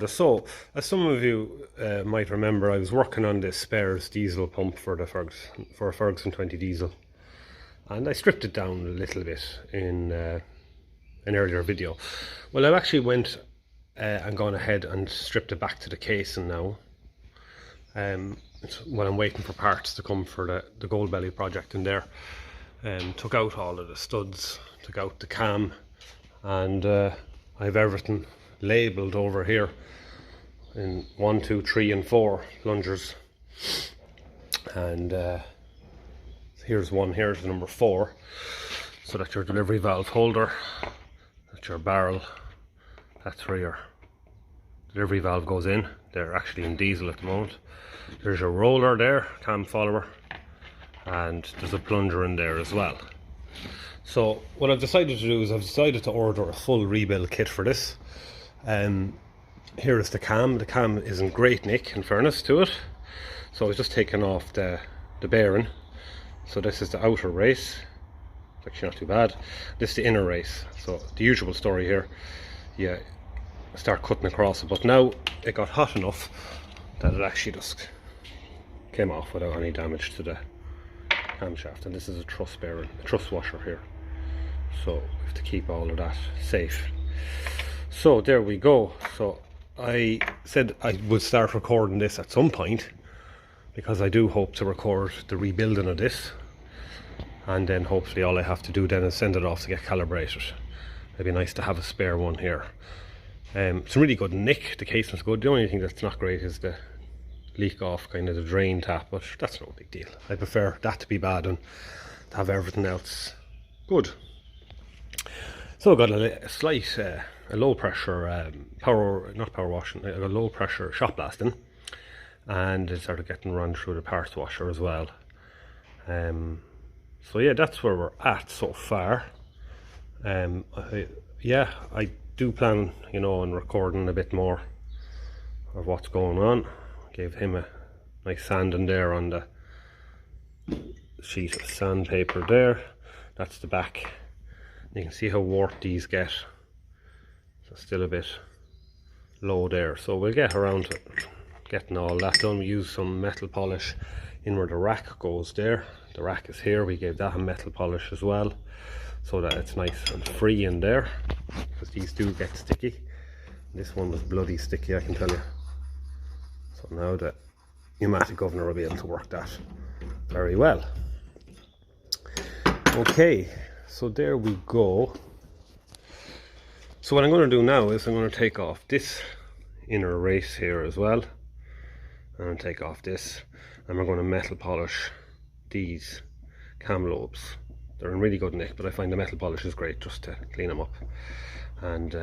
recorded. So, as some of you might remember, I was working on this spares diesel pump for the Ferguson 20 diesel, and I stripped it down a little bit in an earlier video. Well, I've actually went and gone ahead and stripped it back to the casing now. While I'm waiting for parts to come for the gold belly project in there. Took out all of the studs, took out the cam, and I have everything labelled over here in 1, 2, 3 and 4 plungers. And here's one, here's the number 4, so that's your delivery valve holder, that's your barrel, that's where your delivery valve goes in. They're actually in diesel at the moment. There's your roller there, cam follower, and there's a plunger in there as well. So what I've decided to do is I've decided to order a full rebuild kit for this. Here is the cam. The cam is in great nick, in fairness to it. So I was just taking off the bearing. So this is the outer race. It's actually not too bad. This is the inner race. So the usual story here. Yeah, start cutting across it, but now it got hot enough that it actually just came off without any damage to the camshaft. And this is a truss bearing, a truss washer here, so we have to keep all of that safe. So there we go. So I said I would start recording this at some point, because I do hope to record the rebuilding of this, and then hopefully all I have to do then is send it off to get calibrated. It'd be nice to have a spare one here. It's really good nick, the casing's good. The only thing that's not great is the leak off kind of the drain tap, but that's no big deal. I prefer that to be bad and to have everything else good. So I got a slight, a low pressure not power washing, a low pressure shot blasting, and it started getting run through the parts washer as well. So yeah, that's where we're at so far. Yeah, I do plan, you know, on recording a bit more of what's going on. Gave him a nice sanding there on the sheet of sandpaper there. That's the back. You can see how warped these get. So still a bit low there. So we'll get around to getting all that done. We use some metal polish in where the rack goes there. The rack is here. We gave that a metal polish as well, so that it's nice and free in there, because these do get sticky. This one was bloody sticky, I can tell you. So now the pneumatic governor will be able to work that very well. Okay, so there we go. So what I'm going to do now is I'm going to take off this inner race here as well, and take off this, and we're going to metal polish these cam lobes. They're in really good nick, but I find the metal polish is great just to clean them up. And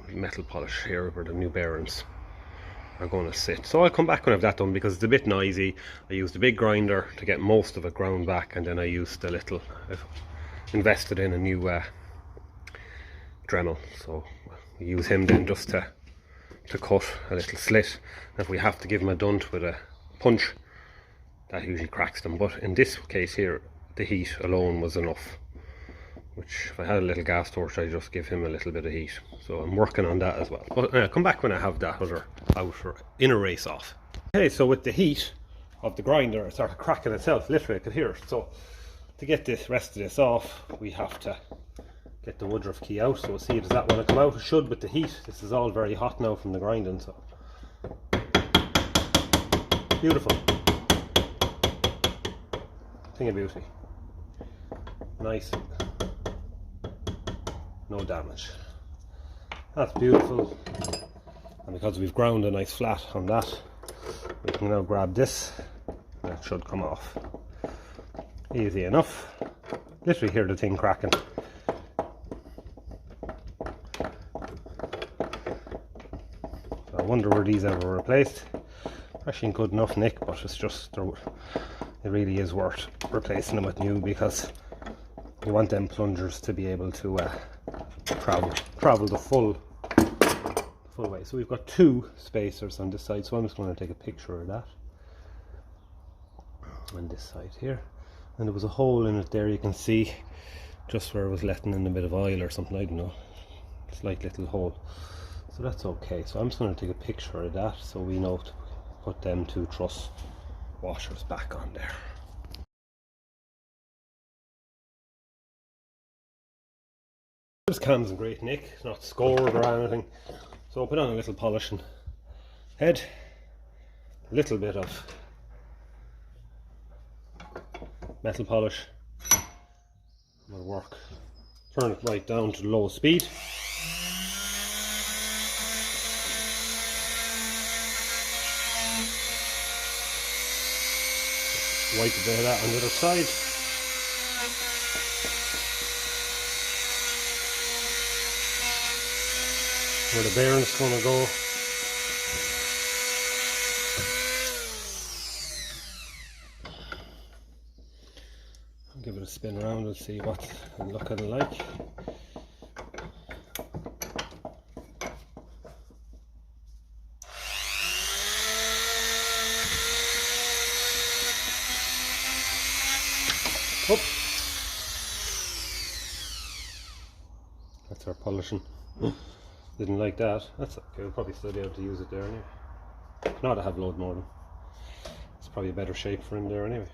metal polish here where the new bearings are going to sit. So I'll come back when I've that done, because it's a bit noisy. I used a big grinder to get most of it ground back, and then I used a little, I've invested in a new Dremel, so we use him then just to cut a little slit. If we have to give him a dunt with a punch, that usually cracks them, but in this case here the heat alone was enough, which if I had a little gas torch I'd just give him a little bit of heat. So I'm working on that as well, but I'll come back when I have that other outer inner race off. Okay, so with the heat of the grinder it started cracking itself, literally I could hear it. So to get this rest of this off, we have to get the woodruff key out. So we'll see, does that want to come out? It should with the heat. This is all very hot now from the grinding, so beautiful. Thing of beauty. Nice, no damage. That's beautiful. And because we've ground a nice flat on that, we can now grab this and it should come off easy enough. Literally hear the thing cracking. So I wonder were these ever replaced. Actually in good enough nick, but it's just, it really is worth replacing them with new, because you want them plungers to be able to travel the full way. So we've got 2 spacers on this side, so I'm just going to take a picture of that on this side here. And there was a hole in it there, you can see, just where it was letting in a bit of oil or something, I don't know, slight little hole. So So that's okay. So I'm just going to take a picture of that so we know to put them 2 truss washers back on there. This cam's in great nick, not scored or anything. So I'll put on a little polishing head, a little bit of metal polish. Will work. Turn it right down to the lowest speed. Wipe a bit of that on the other side. Where the bearing's going to go. I'll give it a spin around and see what it's looking like. Oh. That's our polishing. Didn't like that. That's okay, we'll probably still be able to use it there anyway. Not to have load more than. It's probably a better shape for in there anyway.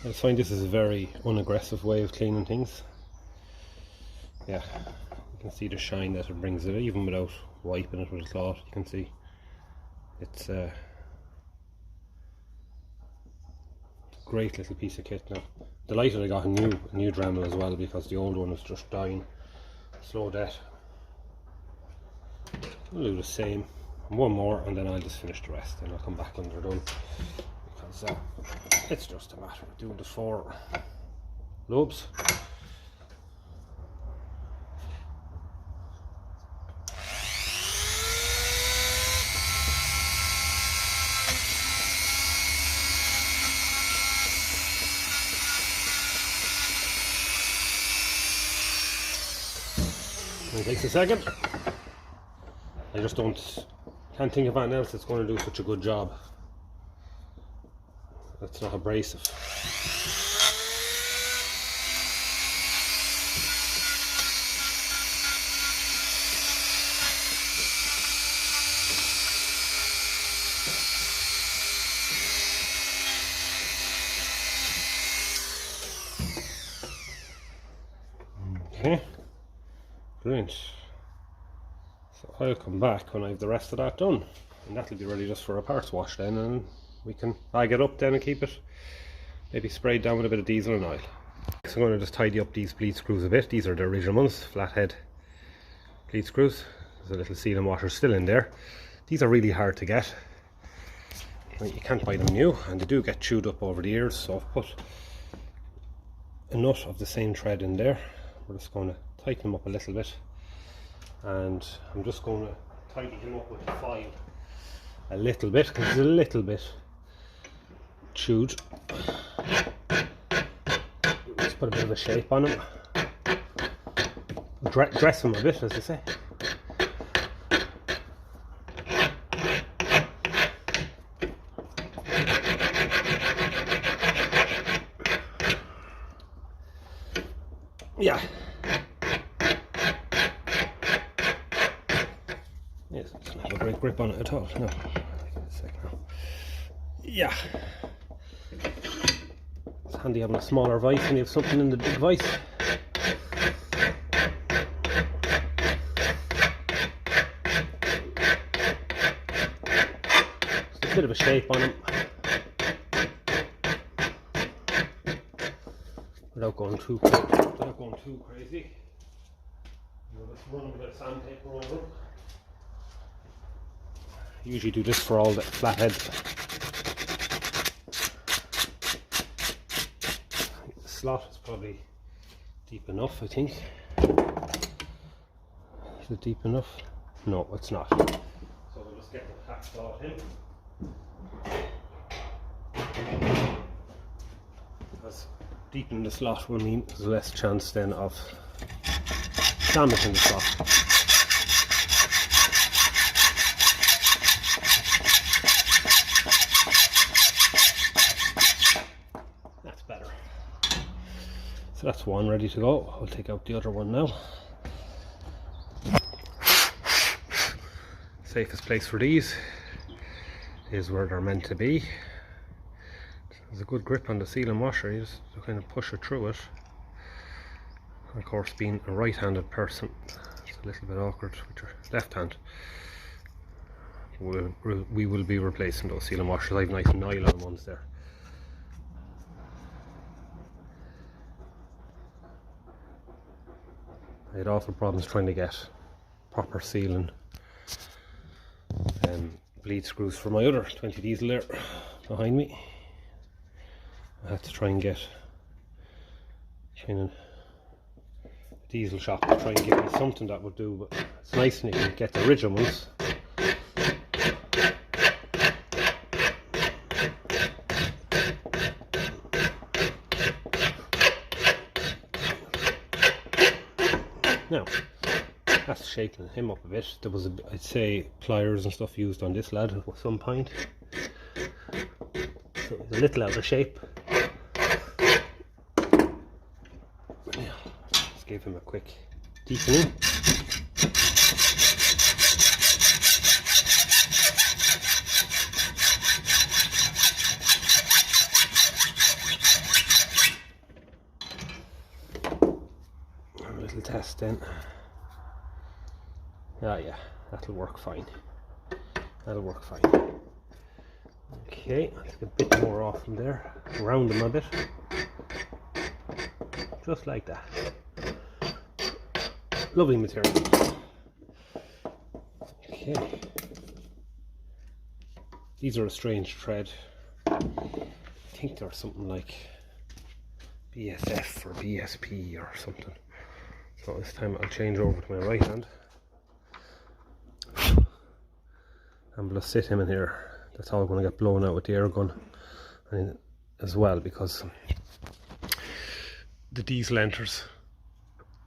I find this is a very unaggressive way of cleaning things. Yeah, you can see the shine that it brings it, even without wiping it with a cloth. You can see it's a great little piece of kit now. Delighted I got a new Dremel as well, because the old one was just dying slow death. I'll do the same, one more, and then I'll just finish the rest, and I'll come back when they're done, because it's just a matter of doing the 4 lobes. It takes a second. I just can't think of anything else that's going to do such a good job. That's not abrasive. Okay. Brilliant. So I'll come back when I have the rest of that done, and that'll be ready just for a parts wash then, and I get up then and keep it maybe sprayed down with a bit of diesel and oil. So I'm going to just tidy up these bleed screws a bit. These are the original ones, flathead bleed screws. There's a little sealing washer still in there. These are really hard to get. You can't buy them new, and they do get chewed up over the years, so I've put a nut of the same thread in there. We're just going to tighten them up a little bit, and I'm just going to tidy him up with the file a little bit, because it's a little bit chewed. Just put a bit of a shape on him, dress him a bit, as they say. Yeah. Yes, it doesn't have a great grip on it at all. No. Yeah. It's handy having a smaller vise when you have something in the big vise. Just a bit of a shape on them, without going too crazy. We'll just run a bit of sandpaper over them. Usually do this for all the flatheads. The slot is probably deep enough, I think. Is it deep enough? No, it's not. So we'll just get the pack slot in. Because deepening the slot will mean there's less chance then of damaging the slot. So that's one ready to go. I'll take out the other one now. Safest place for these is where they're meant to be. There's a good grip on the sealing washer, you just kind of push it through it. Of course, being a right-handed person, it's a little bit awkward with your left hand. We will be replacing those sealing washers. I have nice nylon ones there. I had awful problems trying to get proper sealing bleed screws for my other 20 diesel there behind me. I had to try and get kind of a diesel shop to try and give me something that would do, but it's nice when you can get the original ones. Now, that's shaking him up a bit. There was, I'd say, pliers and stuff used on this lad at some point. So he's a little out of shape. Yeah, just gave him a quick deepening. A little test then. Yeah, that'll work fine. That'll work fine. Okay, let's get a bit more off from there. Round them a bit. Just like that. Lovely material. Okay. These are a strange thread. I think they're something like BSF or BSP or something. So this time I'll change over to my right hand. I'm going to sit him in here. That's all going to get blown out with the air gun and as well, because the diesel enters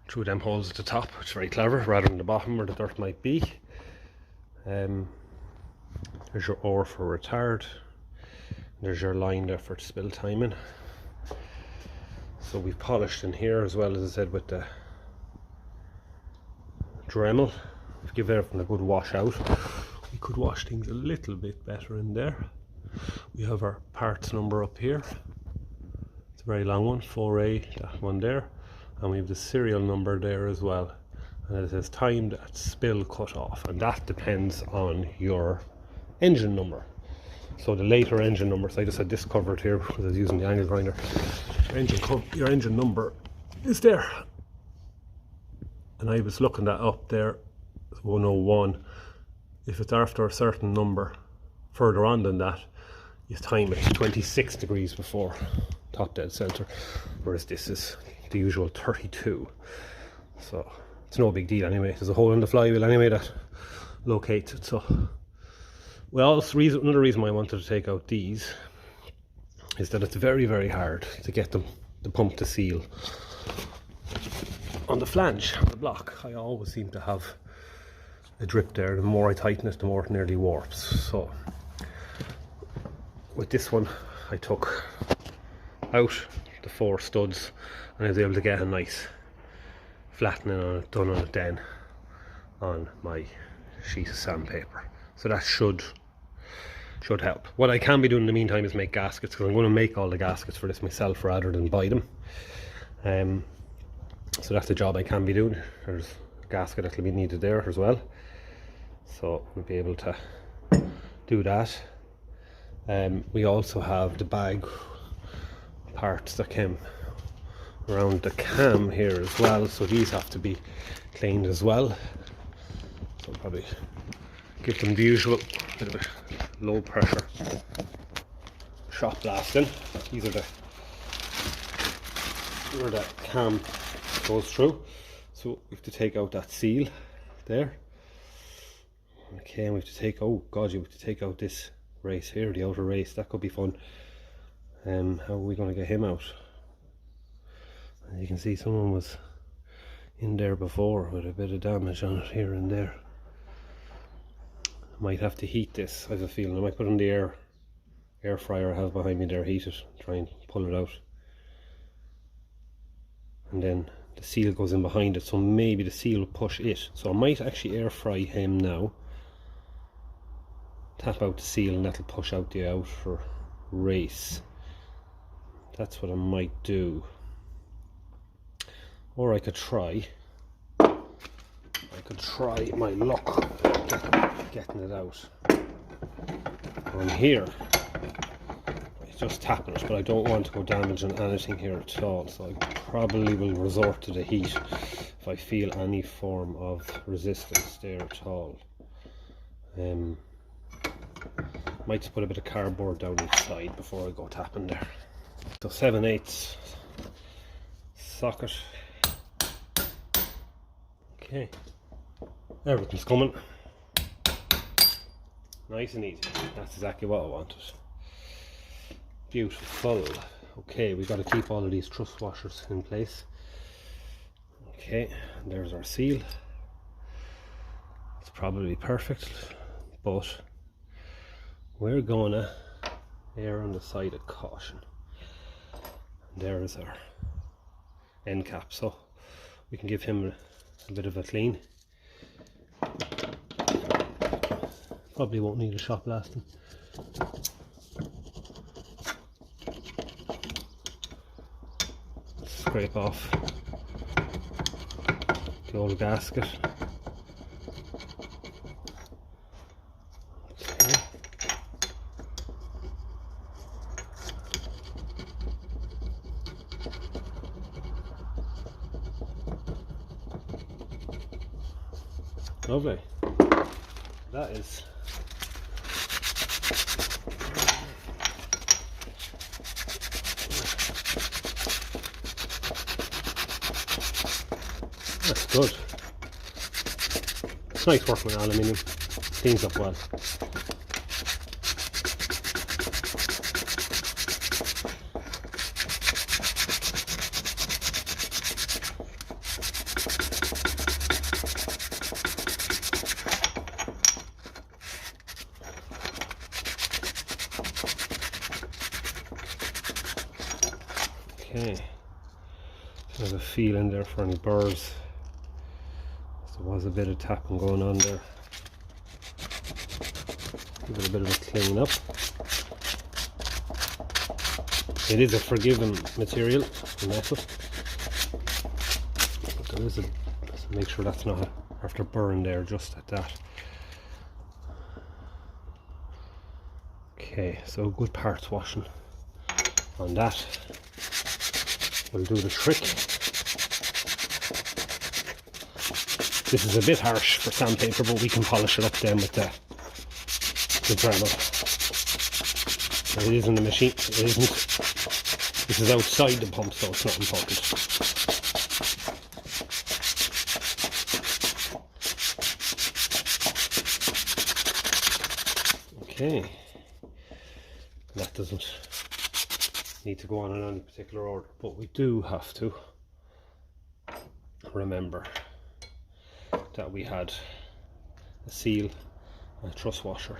through them holes at the top, which is very clever, rather than the bottom where the dirt might be. There's your ore for retard. There's your line there for spill timing. So we've polished in here as well, as I said, with the Dremel. Give everything a good wash out. We could wash things a little bit better in there. We have our parts number up here. It's a very long one, 4A, that one there. And we have the serial number there as well. And it says timed at spill cut off. And that depends on your engine number. So the later engine numbers, I just had this covered here because I was using the angle grinder. Your engine number is there. And I was looking that up there. 101. If it's after a certain number further on than that, you time it 26 degrees before top dead center, whereas this is the usual 32. So it's no big deal anyway. There's a hole in the flywheel anyway that locates it. So well, another reason why I wanted to take out these is that it's very, very hard to get the pump to seal on the flange on the block. I always seem to have a drip there. The more I tighten it, the more it nearly warps. So with this one I took out the 4 studs and I was able to get a nice flattening on it, done on it then on my sheet of sandpaper. So that should help. What I can be doing in the meantime is make gaskets, because I'm going to make all the gaskets for this myself rather than buy them. So that's the job I can be doing. There's a gasket that will be needed there as well. So we'll be able to do that. We also have the bag parts that came around the cam here as well. So these have to be cleaned as well. So I'll probably give them the usual bit of a low pressure shot blasting. These are where the cam goes through. So we have to take out that seal there. Okay, and we have to take, oh god, you have to take out this race here, the outer race. That could be fun. How are we going to get him out? As you can see, someone was in there before with a bit of damage on it here and there. I might have to heat this, I have a feeling. I might put in the air fryer I have behind me there, heat it, try and pull it out. and then the seal goes in behind it, so maybe the seal will push it. So I might actually air fry him now, tap out the seal, and that'll push out the outer race. That's what I might do. Or I could try my luck getting it out on here. It's just tapping it, but I don't want to go damaging anything here at all, so I probably will resort to the heat if I feel any form of resistance there at all. Might just put a bit of cardboard down each side before I go tapping there. So 7/8 socket. Okay, everything's coming nice and easy. That's exactly what I wanted. Beautiful. Okay, we've got to keep all of these truss washers in place. Okay, and there's our seal. It's probably perfect, but we're gonna err on the side of caution. And there is our end cap, so we can give him a bit of a clean. Probably won't need a shot blasting. Scrape off the old gasket. Okay. Lovely. That is that's good. It's nice working with aluminium. Cleans up well. Okay, there's a feel in there for any burrs. There was a bit of tapping going on there. Give it a bit of a clean up. It is a forgiving material, the metal, but there is a, so make sure that's not after burn there just at that. Okay, so good parts washing on that will do the trick. This is a bit harsh for sandpaper, but we can polish it up then with the Dremel. It is in the machine, it isn't. This is outside the pump, so it's not important. Okay, that doesn't need to go on in any particular order, but we do have to remember that we had a seal, a truss washer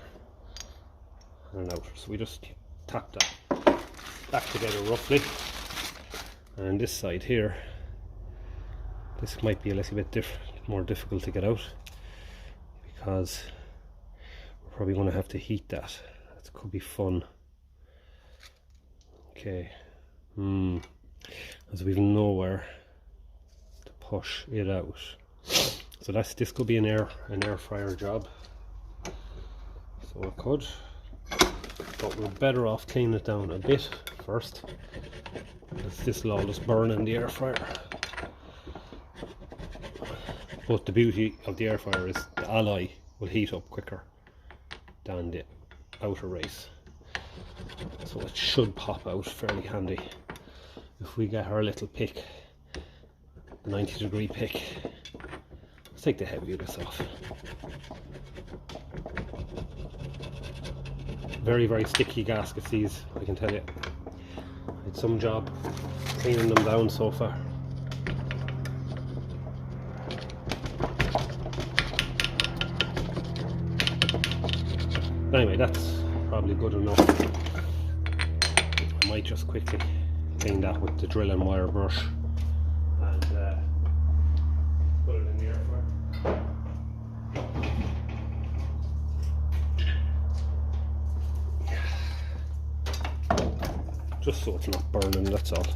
and an outer, so we just tap that back together roughly. And this side here, this might be a little bit more difficult to get out, because we're probably going to have to heat that. That could be fun. Okay, as we've nowhere to push it out, so this could be an air fryer job. So it could, but we're better off cleaning it down a bit first, because this will all just burn in the air fryer. But the beauty of the air fryer is the alloy will heat up quicker than the outer race, so it should pop out fairly handy if we get our little pick, the 90-degree pick. Let's take the heavy of this off. Very, very sticky gaskets these, I can tell you. It's some job cleaning them down so far. Anyway, that's probably good enough. I might just quickly clean that with the drill and wire brush, just so it's not burning, that's all.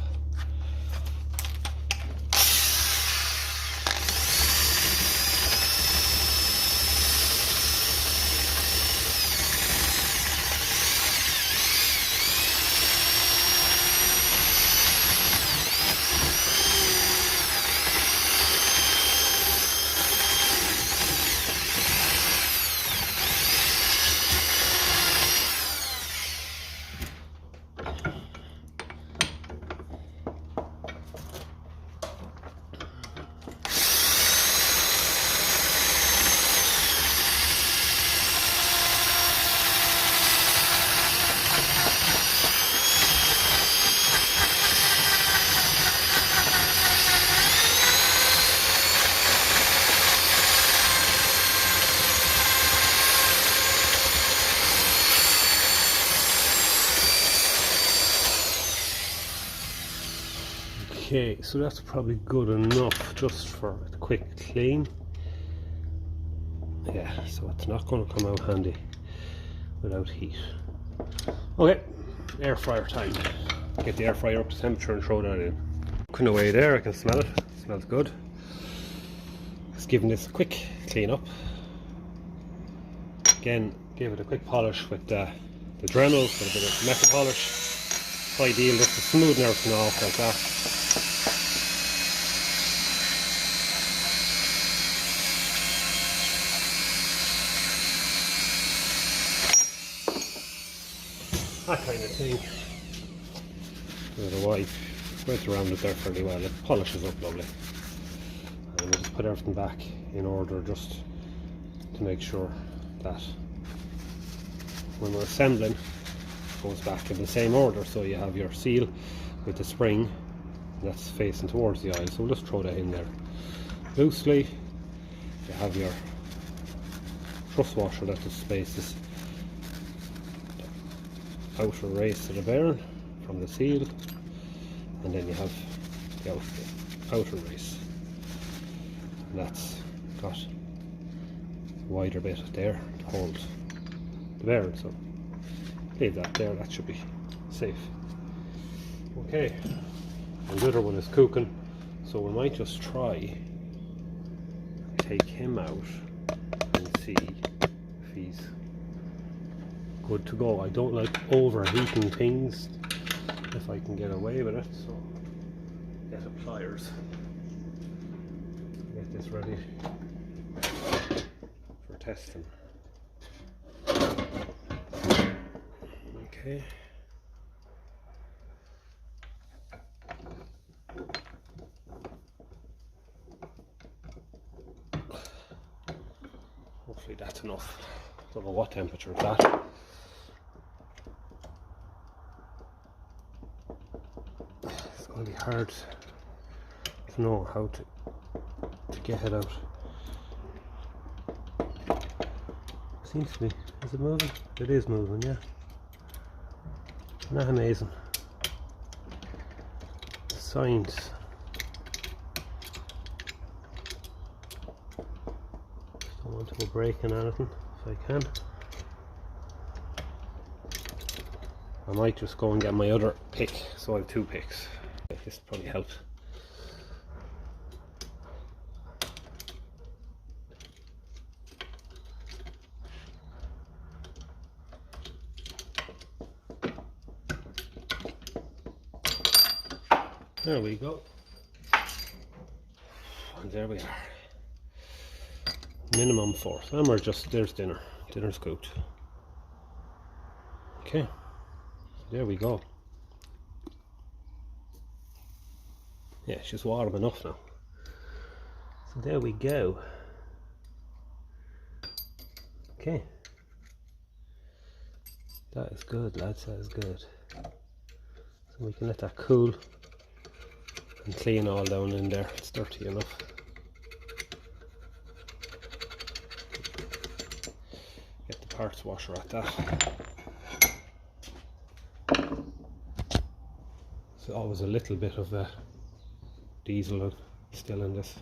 Okay, so that's probably good enough just for a quick clean. Yeah, so it's not going to come out handy without heat. Okay, air fryer time. Get the air fryer up to temperature and throw that in. Cooking away there, I can smell it. It smells good. Just giving this a quick clean up. Again, give it a quick polish with the Dremel, with a bit of metal polish. It's ideal just to smoothen everything off like that. That kind of thing. The wipe went around it there fairly well. It polishes up lovely. And we'll just put everything back in order just to make sure that when we're assembling it goes back in the same order. So you have your seal with the spring that's facing towards the oil. So we'll just throw that in there loosely. You have your truss washer that just spaces outer race to the bearing from the seal, and then you have the outer race, and that's got a wider bit there to hold the bearing, so leave that there, that should be safe. Okay, and the other one is cooking, so we might just try take him out and see if he's good to go. I don't like overheating things if I can get away with it, so get the pliers, get this ready for testing. Okay. Hopefully that's enough. Don't know what temperature is that. It's going to be hard to know how to get it out. Seems to be. Is it moving? It is moving, yeah. Isn't that amazing? Science. Don't want to go breaking anything if I can. I might just go and get my other pick, so I have two picks. This probably helps. There we go. And there we are. Minimum 4. And we're just, there's dinner. Dinner's cooked. Okay. There we go. Yeah, it's just warm enough now. So there we go. Okay. That is good, lads, that is good. So we can let that cool and clean all down in there. It's dirty enough. Get the parts washer at that. There's always a little bit of diesel still in this.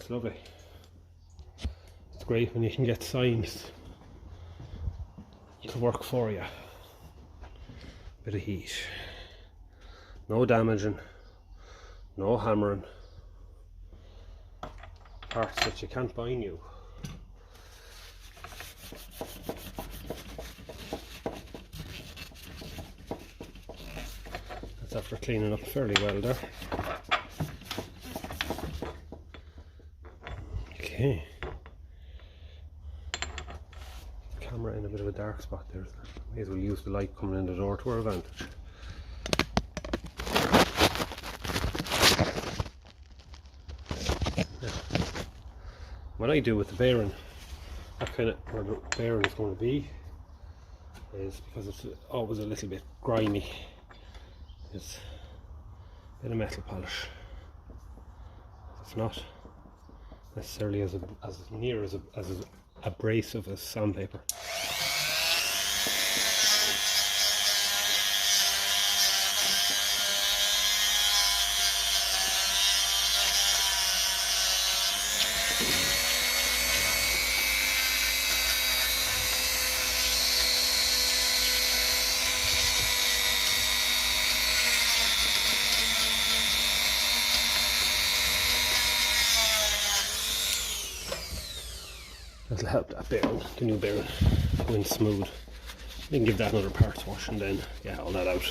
works lovely. It's great when you can get signs to work for you. Bit of heat. No damaging, no hammering. Parts that you can't buy new. That's after cleaning up fairly well there. Okay. Camera in a bit of a dark spot there. May as well use the light coming in the door to our advantage. Yeah. What I do with the bearing, that kind of where the bearing is going to be, is because it's always a little bit grimy. It's a bit of metal polish. It's not necessarily as near as abrasive as sandpaper. That'll help that bearing, the new bearing, go in smooth. You can give that another parts wash and then get all that out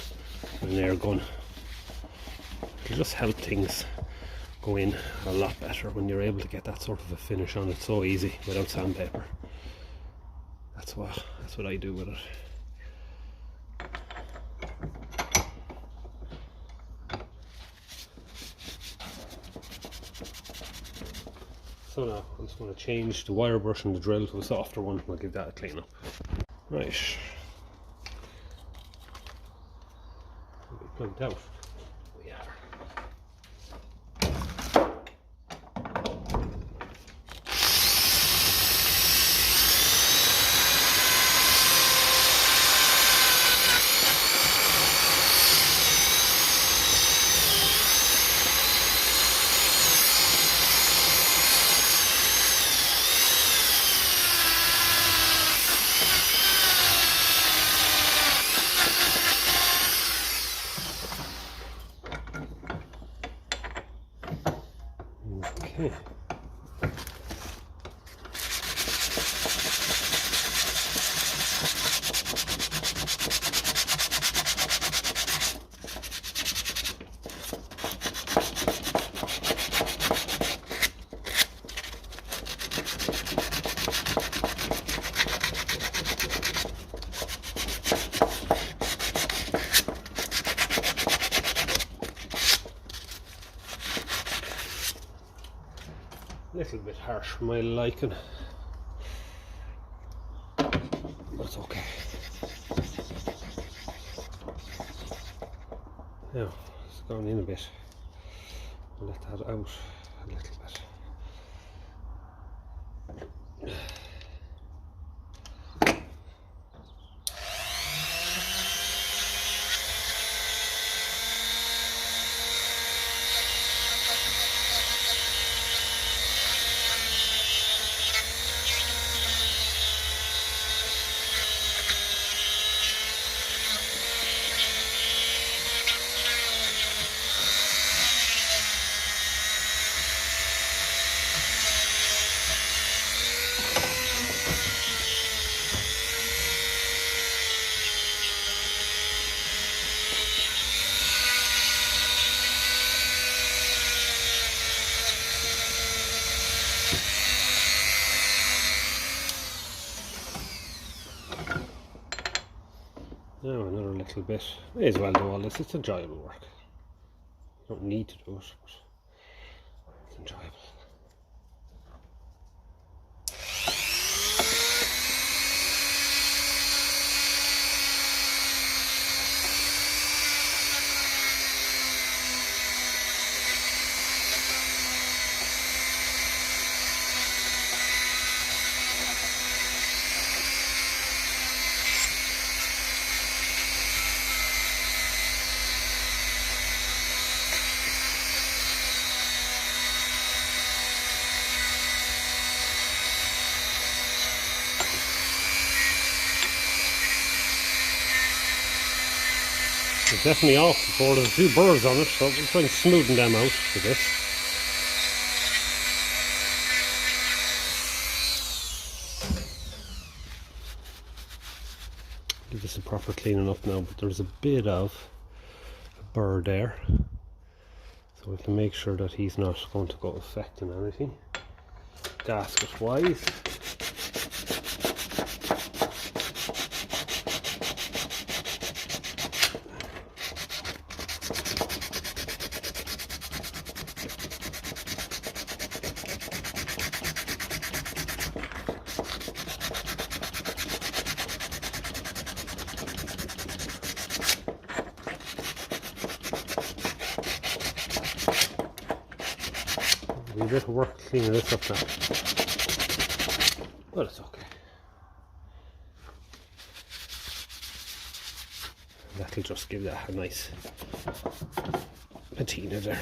with an air gun. It'll just help things go in a lot better when you're able to get that sort of a finish on it so easy without sandpaper. That's what I do with it. So now I'm just going to change the wire brush and the drill to a softer one. I'll give that a clean up. Right. Plugged out. We are. Okay. Little bit harsh for my liking, but it's okay. Now it's gone in a bit. I'll let that out a little bit. Now another little bit. May as well do all this. It's enjoyable work. You don't need to do it, but it's enjoyable. It's definitely off before there's a few burrs on it, so we'll try and smoothen them out with this. Give this a proper cleaning up now, but there's a bit of a burr there, so we can make sure that he's not going to go affecting anything gasket wise. A bit of work cleaning this up now, but it's okay. That'll just give that a nice patina there.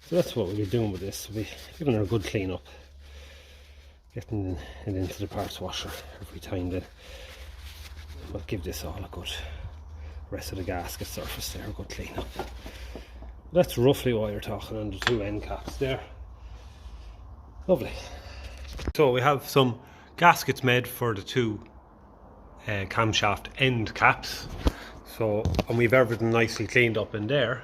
So that's what we'll be doing with this. We'll be giving her a good clean up, getting it into the parts washer every time. Then we'll give this all a good rest of the gasket surface there, a good clean up. That's roughly what you're talking on the two end caps there. Lovely. So we have some gaskets made for the two camshaft end caps. So, and we've everything nicely cleaned up in there.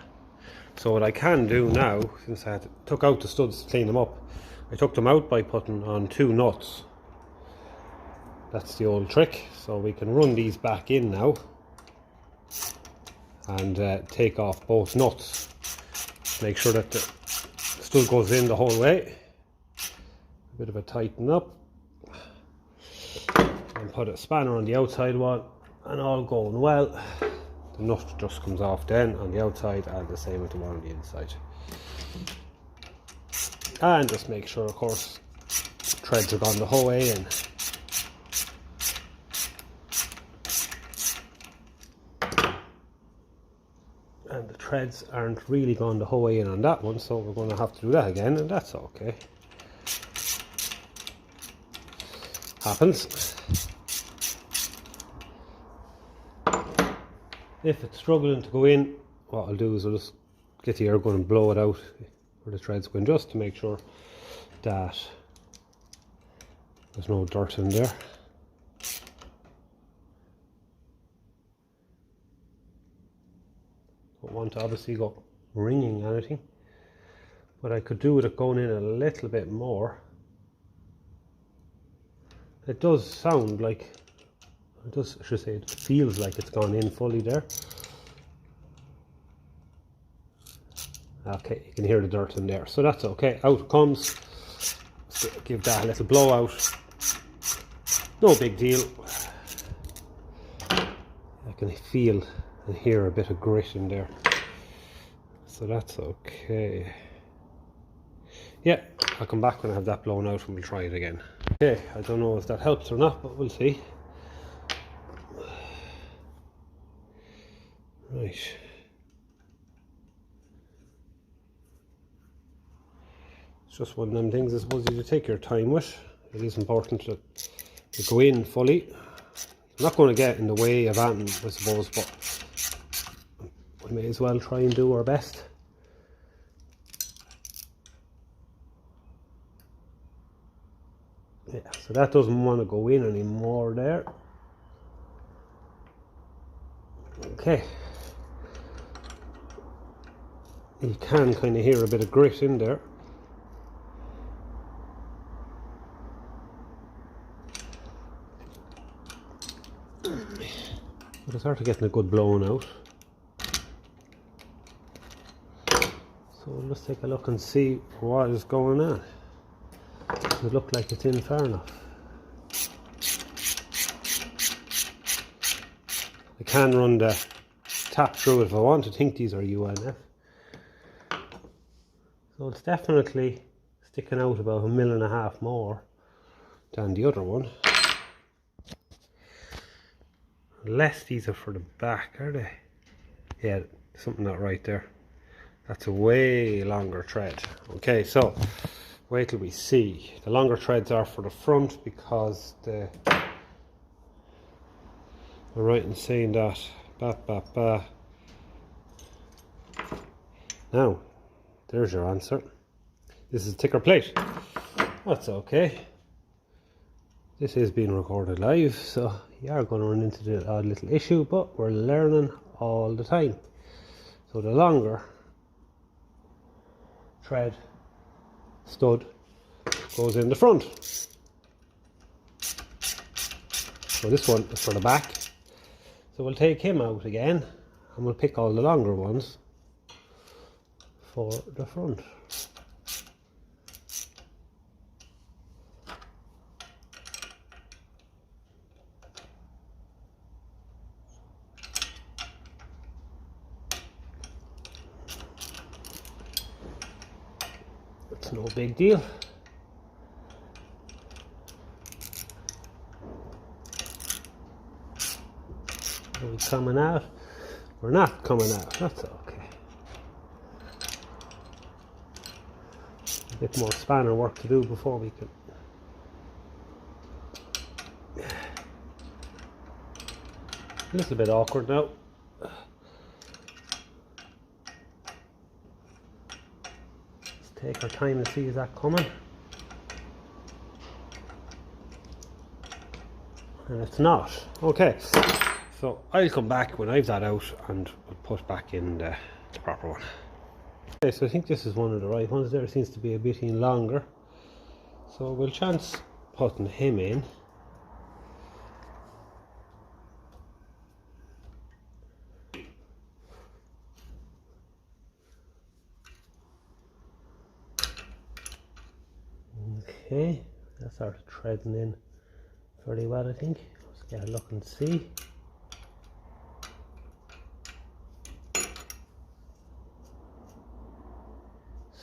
So what I can do now, since I took out the studs to clean them up, I took them out by putting on two nuts. That's the old trick. So we can run these back in now and take off both nuts. Make sure that the stud goes in the whole way. A bit of a tighten up. And put a spanner on the outside one, and all going well. The nut just comes off then on the outside, and the same with the one on the inside. And just make sure, of course, threads are gone the whole way in. And the threads aren't really gone the whole way in on that one, so we're going to have to do that again, and that's okay. Happens. If it's struggling to go in, what I'll do is I'll just get the air gun and blow it out where the threads go in, just to make sure that there's no dirt in there. Don't want to obviously go ringing anything, but I could do with it going in a little bit more. It does sound like, it does, I should say, it feels like it's gone in fully there. Okay, you can hear the dirt in there, so that's okay. Out it comes. So give that a little blowout. No big deal. I can feel and hear a bit of grit in there, so that's okay. Yeah, I'll come back when I have that blown out and we'll try it again. Okay, I don't know if that helps or not, but we'll see. Right. It's just one of them things I suppose you take your time with. It is important to go in fully. I'm not going to get in the way of anything, I suppose, but we may as well try and do our best. Yeah, so that doesn't want to go in anymore there. Okay. You can kind of hear a bit of grit in there. But it's hard getting a good blown out. So let's take a look and see what is going on. Does it look like it's in far enough? I can run the tap through it if I want. I think these are UNF. So it's definitely sticking out about 1.5 mil more than the other one. Unless these are for the back, are they? Yeah, something not right there. That's a way longer thread. Okay, so wait till we see. The longer threads are for the front because the I'm right in saying that. Now, there's your answer. This is a thicker plate. That's okay. This is being recorded live, so you are going to run into the odd little issue, but we're learning all the time. So the longer thread stud goes in the front. So this one is for the back. So we'll take him out again and we'll pick all the longer ones for the front. It's no big deal. Are we coming out? We're not coming out, that's okay. A bit more spanner work to do before we can. A little bit awkward now. Let's take our time and see is that coming. And it's not. Okay. So I'll come back when I've that out and we'll put back in the proper one. Okay, so I think this is one of the right ones. There seems to be a bit longer. So we'll chance putting him in. Okay, that's our threading in fairly well, I think. Let's get a look and see.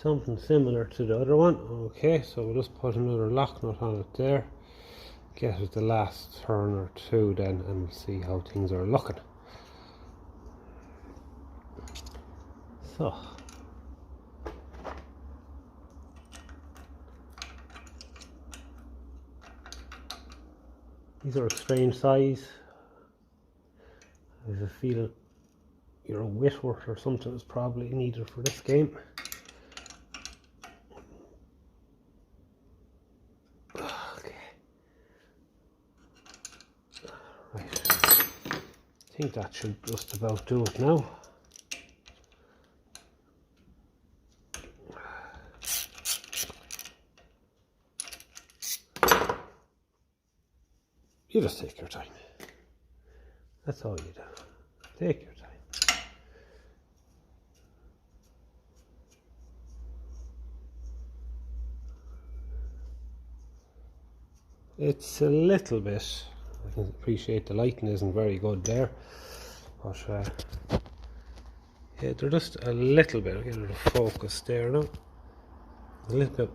Something similar to the other one. Okay, so we'll just put another lock nut on it there. Get it the last turn or two then, and we'll see how things are looking. So these are a strange size. I have a feeling your Whitworth or something is probably needed for this game. I think that should just about do it now. You just take your time. That's all you do. Take your time. It's a little bit, I can appreciate the lighting isn't very good there, but yeah, they're just a little bit, I'll get it to focus there now, a little bit.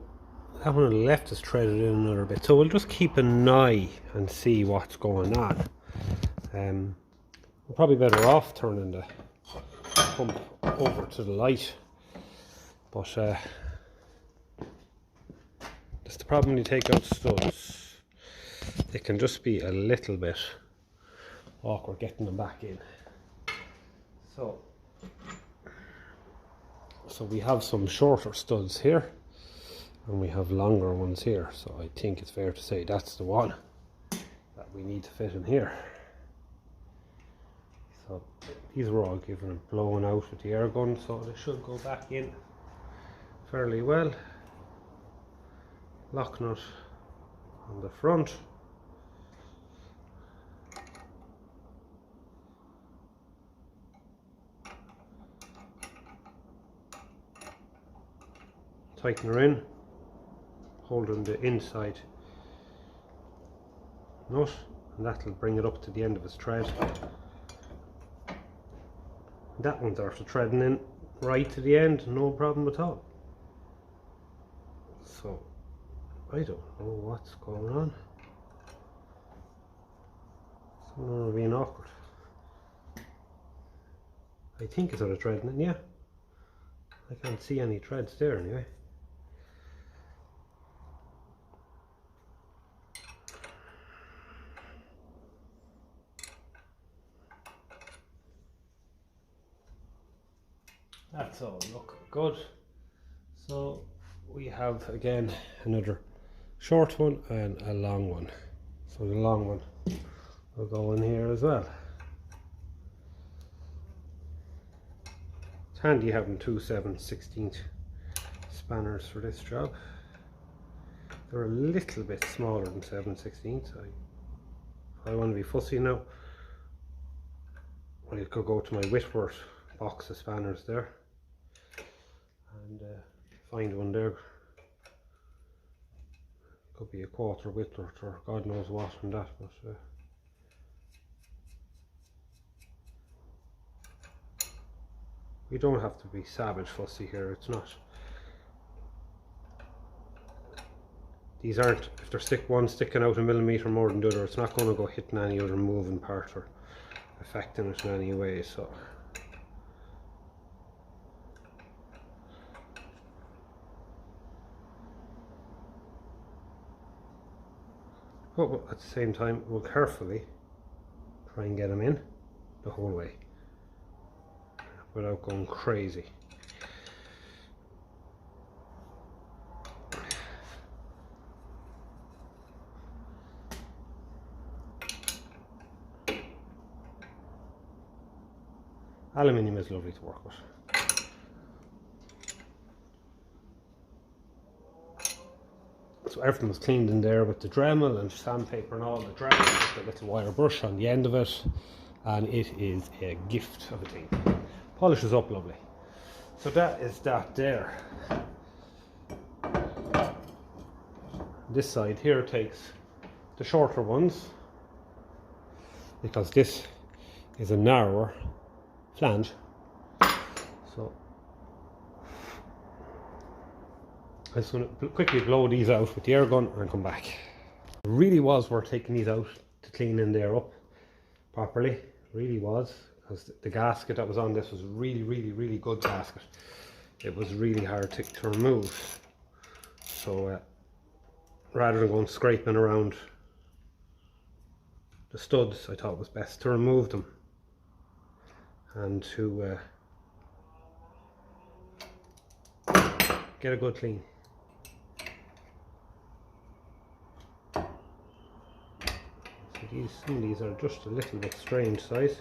That one on the left is threaded in another bit, so we'll just keep an eye and see what's going on. We're probably better off turning the pump over to the light, but that's the problem when you take out studs. It can just be a little bit awkward getting them back in. So we have some shorter studs here and we have longer ones here, so I think it's fair to say that's the one that we need to fit in here. So these were all given and blown out with the air gun, so they should go back in fairly well. Lock nut on the front. Tighten her in, holding the inside nut, and that'll bring it up to the end of its thread. That one's after threading in right to the end, no problem at all. So I don't know what's going on. Some of them are being awkward. I think it's out of threading in, yeah. I can't see any threads there anyway. That's all look good. So we have again another short one and a long one. So the long one will go in here as well. It's handy having two 7/16 spanners for this job. They're a little bit smaller than 7/16. I want to be fussy now. I could go to my Whitworth box of spanners there and find one there. Could be a quarter Whitworth or God knows what from that, but we don't have to be savage fussy here. It's not. These aren't, if they're one sticking out a millimetre more than the other, it's not going to go hitting any other moving part or affecting it in any way. So but at the same time we'll carefully try and get them in the whole way without going crazy. Aluminium is lovely to work with. So everything was cleaned in there with the Dremel and sandpaper and all. The Dremel with a little wire brush on the end of it, and it is a gift of a thing. Polishes up lovely. So that is that there. This side here takes the shorter ones because this is a narrower flange. So I'm just going to quickly blow these out with the air gun and come back. It really was worth taking these out to clean in there up properly. It really was, because the gasket that was on this was really good gasket. It was really hard to remove. So rather than going scraping around the studs, I thought it was best to remove them and to get a good clean. So some of these are just a little bit strange size.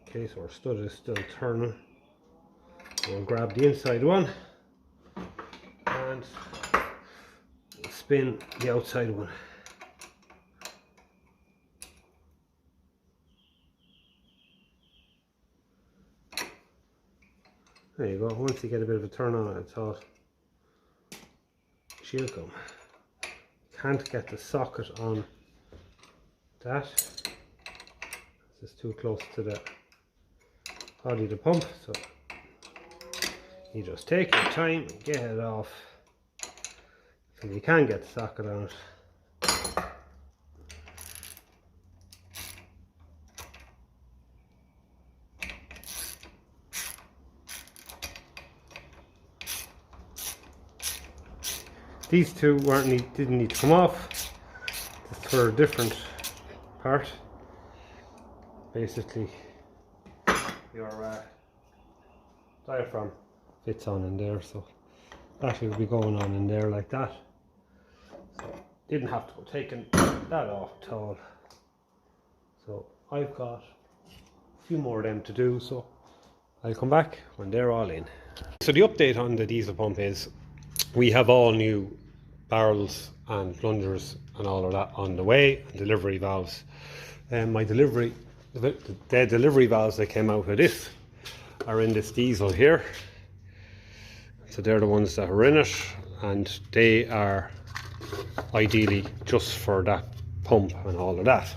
Okay, so our stud is still turning. We'll grab the inside one and spin the outside one. There you go. Once you get a bit of a turn on it, I thought she'll come. Can't get the socket on that. This is too close to the body of the pump, so you just take your time and get it off so you can get the socket on it. These two didn't need to come off. It's for a different part. Basically, your diaphragm fits on in there, so that will be going on in there like that. So didn't have to go taking that off at all. So I've got a few more of them to do, so I'll come back when they're all in. So the update on the diesel pump is we have all new barrels and plungers and all of that on the way, and delivery valves. The delivery valves that came out of this are in this diesel here. So they're the ones that are in it, and they are ideally just for that pump and all of that.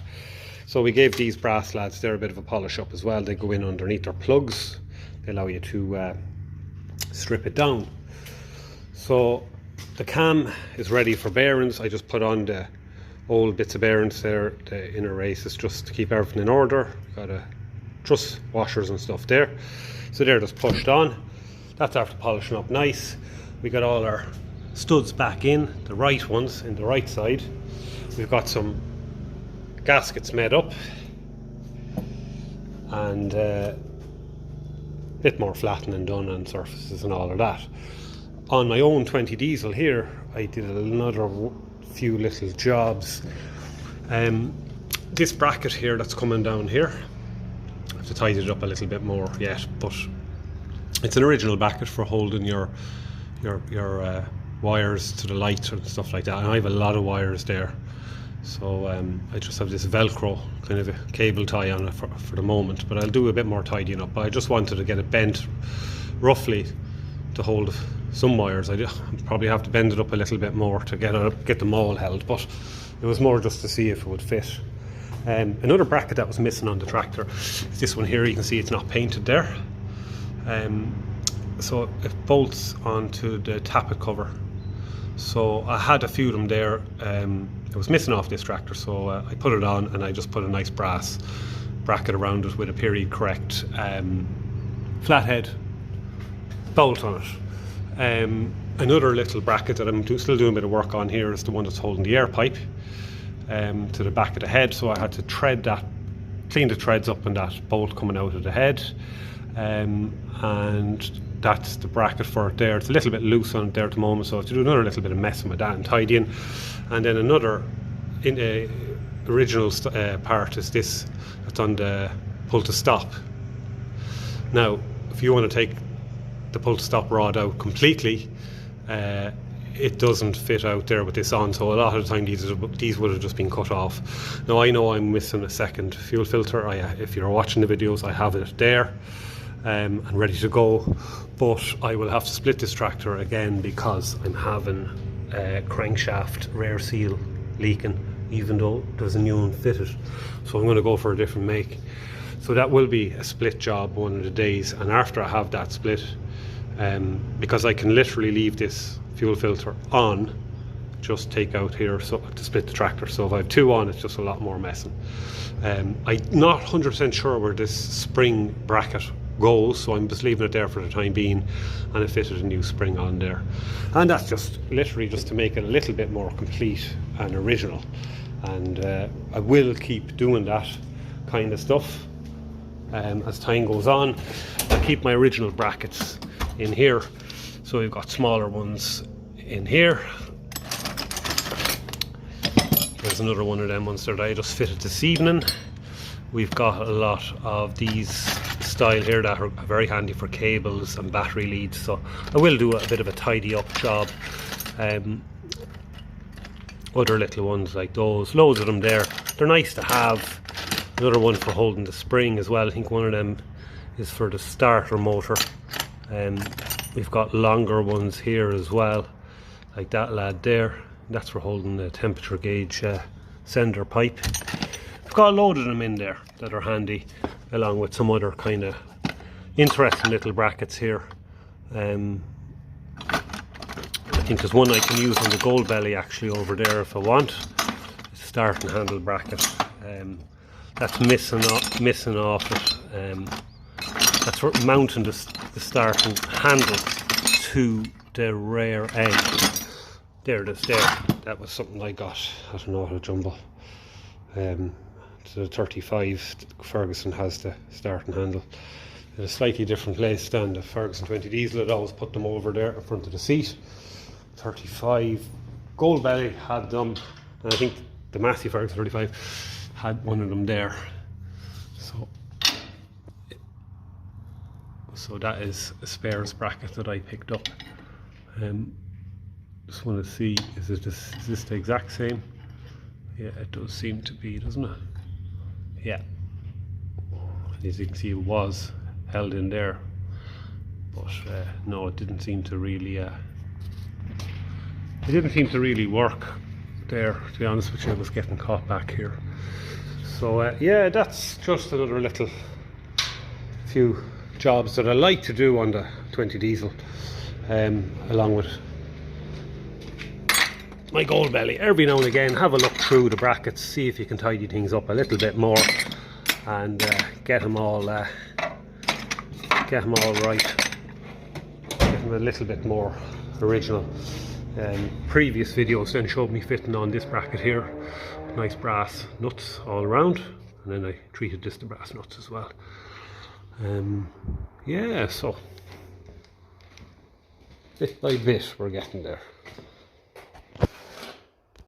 So we gave these brass lads, they're a bit of a polish up as well. They go in underneath their plugs. They allow you to strip it down. So the cam is ready for bearings. I just put on the old bits of bearings there, the inner races, just to keep everything in order. Got a truss washers and stuff there. So they're just pushed on. That's after polishing up nice. We got all our studs back in, the right ones in the right side. We've got some gaskets made up. and a bit more flattening done on surfaces and all of that. On my own 20 diesel here, I did another few little jobs. This bracket here that's coming down here, I have to tidy it up a little bit more yet, but it's an original bracket for holding your wires to the light and stuff like that, and I have a lot of wires there, so I just have this velcro kind of a cable tie on it for the moment, but I'll do a bit more tidying up. But I just wanted to get it bent roughly to hold some wires. I probably have to bend it up a little bit more to get them all held, but it was more just to see if it would fit. Another bracket that was missing on the tractor is this one here. You can see it's not painted there, so it bolts onto the tappet cover. So I had a few of them there. It was missing off this tractor, so I put it on, and I just put a nice brass bracket around it with a period correct flathead bolt on it. Another little bracket that I'm still doing a bit of work on here is the one that's holding the air pipe to the back of the head. So I had to clean the threads up on that bolt coming out of the head, and that's the bracket for it there. It's a little bit loose on it there at the moment, so I have to do another little bit of messing with that and tidying. And then another original part is this that's on the pull to stop. Now, if you want to take the pull to stop rod out completely, it doesn't fit out there with this on, so a lot of the time these would have just been cut off. Now I know I'm missing a second fuel filter. If you're watching the videos, I have it there and ready to go, but I will have to split this tractor again because I'm having a crankshaft rear seal leaking, even though there's a new one fitted. So I'm going to go for a different make. So that will be a split job one of the days, and after I have that split, because I can literally leave this fuel filter on, just take out here so to split the tractor. So if I have two on, it's just a lot more messing. I'm not 100% sure where this spring bracket goes, so I'm just leaving it there for the time being, and I fitted a new spring on there, and that's just literally just to make it a little bit more complete and original. And I will keep doing that kind of stuff as time goes on. I'll keep my original brackets in here, so we've got smaller ones in here. There's another one of them ones that I just fitted this evening. We've got a lot of these style here that are very handy for cables and battery leads, so I will do a bit of a tidy up job. Other little ones like those, loads of them there, they're nice to have. Another one for holding the spring as well. I think one of them is for the starter motor. We've got longer ones here as well, like that lad there. That's for holding the temperature gauge sender pipe. We've got a load of them in there that are handy, along with some other kind of interesting little brackets here. I think there's one I can use on the gold belly actually over there if I want. It's a start and handle bracket. That's missing off it. That's for mounting the start and handle to the rear end. There it is there. That was something I got at an auto jumble. The 35 Ferguson has the start and handle in a slightly different place than the Ferguson 20 diesel. I'd always put them over there in front of the seat. 35 gold belly had them, and I think the Massey Ferguson 35 had one of them there. So that is a spares bracket that I picked up. Just want to see, is this the exact same? Yeah, it does seem to be, doesn't it? Yeah. As you can see, it was held in there, but no, it didn't seem to really. It didn't seem to really work there. To be honest with you, I was getting caught back here. So yeah, that's just another little few jobs that I like to do on the 20 diesel, along with my gold belly. Every now and again, have a look through the brackets, see if you can tidy things up a little bit more, and get them all right, get them a little bit more original. Previous videos then showed me fitting on this bracket here, nice brass nuts all around, and then I treated this to brass nuts as well. Yeah, so bit by bit we're getting there.